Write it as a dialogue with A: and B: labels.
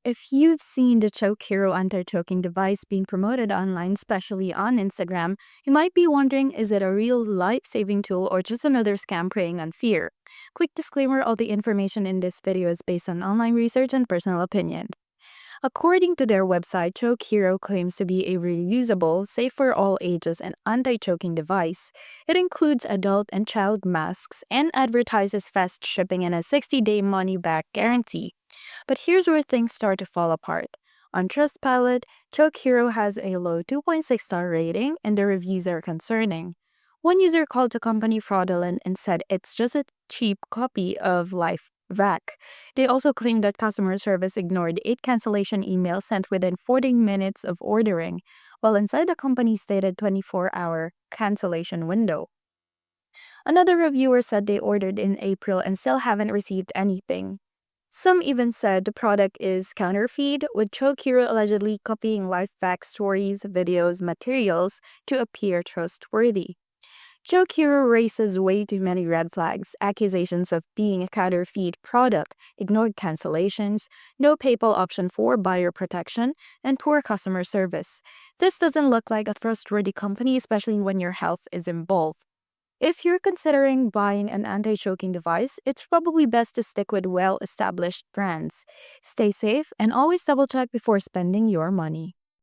A: If you've seen the ChokeHero Anti Choking Device being promoted online, especially on Instagram, you might be wondering, is it a real life saving tool or just another scam preying on fear? Quick disclaimer, all the information in this video is based on online research and personal opinion. According to their website, ChokeHero claims to be a reusable, safe for all ages, and anti-choking device. It includes adult and child masks and advertises fast shipping and a 60-day money-back guarantee. But here's where things start to fall apart. On Trustpilot, ChokeHero has a low 2.6-star rating, and the reviews are concerning. One user called the company fraudulent and said it's just a cheap copy of Life Vac. They also claimed that customer service ignored 8 cancellation emails sent within 40 minutes of ordering, while inside the company stated 24-hour cancellation window. Another reviewer said they ordered in April and still haven't received anything. Some even said the product is counterfeit, with ChokeHero allegedly copying LifeVac stories, videos, materials to appear trustworthy. ChokeHero raises way too many red flags: accusations of being a counterfeit product, ignored cancellations, no PayPal option for buyer protection, and poor customer service. This doesn't look like a trustworthy company, especially when your health is involved. If you're considering buying an anti-choking device, it's probably best to stick with well-established brands. Stay safe and always double-check before spending your money.